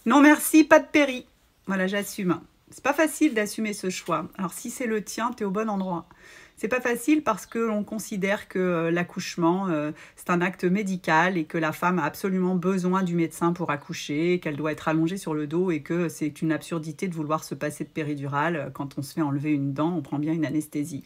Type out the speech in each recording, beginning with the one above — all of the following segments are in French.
Non merci, pas de péri. Voilà, j'assume. C'est pas facile d'assumer ce choix. Alors si c'est le tien, tu es au bon endroit. C'est pas facile parce que l'on considère que l'accouchement, c'est un acte médical et que la femme a absolument besoin du médecin pour accoucher, qu'elle doit être allongée sur le dos et que c'est une absurdité de vouloir se passer de péridurale. Quand on se fait enlever une dent, on prend bien une anesthésie.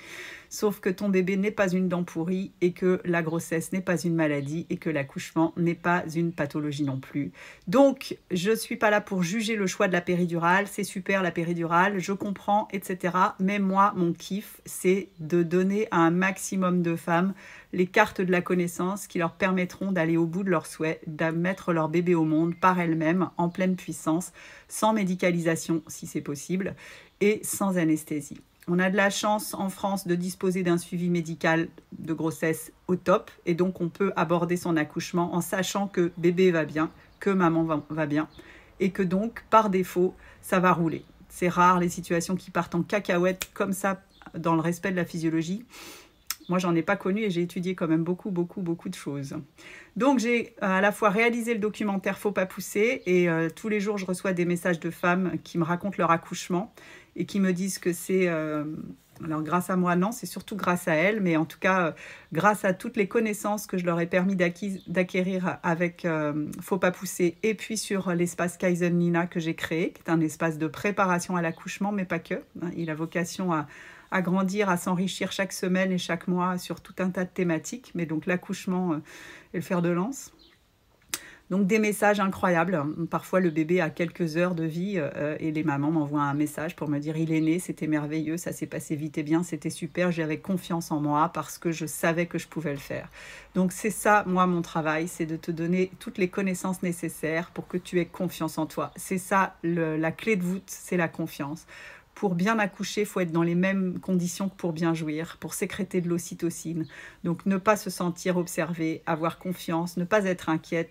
Sauf que ton bébé n'est pas une dent pourrie et que la grossesse n'est pas une maladie et que l'accouchement n'est pas une pathologie non plus. Donc, je ne suis pas là pour juger le choix de la péridurale. C'est super la péridurale, je comprends, etc. Mais moi, mon kiff, c'est de donner à un maximum de femmes les cartes de la connaissance qui leur permettront d'aller au bout de leurs souhaits, de mettre leur bébé au monde par elles-mêmes, en pleine puissance, sans médicalisation si c'est possible, et sans anesthésie. On a de la chance en France de disposer d'un suivi médical de grossesse au top et donc on peut aborder son accouchement en sachant que bébé va bien, que maman va bien et que donc par défaut ça va rouler. C'est rare les situations qui partent en cacahuète comme ça dans le respect de la physiologie. Moi, j'en ai pas connu et j'ai étudié quand même beaucoup de choses. Donc, j'ai à la fois réalisé le documentaire Faut pas pousser et tous les jours, je reçois des messages de femmes qui me racontent leur accouchement et qui me disent que c'est... alors, grâce à moi, non, c'est surtout grâce à elles, mais en tout cas, grâce à toutes les connaissances que je leur ai permis d'acquérir avec Faut pas pousser et puis sur l'espace Kaizen Nina que j'ai créé, qui est un espace de préparation à l'accouchement, mais pas que. Il a vocation à grandir, à s'enrichir chaque semaine et chaque mois sur tout un tas de thématiques, mais donc l'accouchement est le fer de lance. Donc des messages incroyables. Parfois le bébé a quelques heures de vie et les mamans m'envoient un message pour me dire il est né, c'était merveilleux, ça s'est passé vite et bien, c'était super, j'avais confiance en moi parce que je savais que je pouvais le faire. Donc c'est ça, moi, mon travail, c'est de te donner toutes les connaissances nécessaires pour que tu aies confiance en toi. C'est ça, la clé de voûte, c'est la confiance. Pour bien accoucher, il faut être dans les mêmes conditions que pour bien jouir, pour sécréter de l'ocytocine. Donc ne pas se sentir observé, avoir confiance, ne pas être inquiète,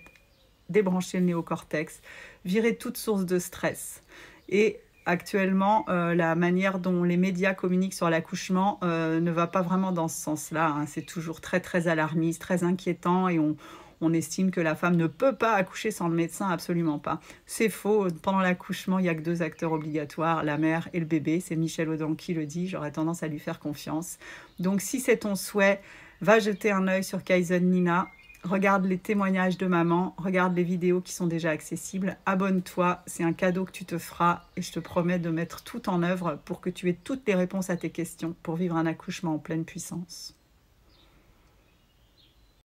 débrancher le néocortex, virer toute source de stress. Et actuellement, la manière dont les médias communiquent sur l'accouchement ne va pas vraiment dans ce sens-là. Hein. C'est toujours très alarmiste, très inquiétant et on estime que la femme ne peut pas accoucher sans le médecin, absolument pas. C'est faux, pendant l'accouchement, il n'y a que deux acteurs obligatoires, la mère et le bébé. C'est Michel Audin qui le dit, j'aurais tendance à lui faire confiance. Donc si c'est ton souhait, va jeter un œil sur Kaizen Nina, regarde les témoignages de maman, regarde les vidéos qui sont déjà accessibles, abonne-toi, c'est un cadeau que tu te feras et je te promets de mettre tout en œuvre pour que tu aies toutes les réponses à tes questions pour vivre un accouchement en pleine puissance.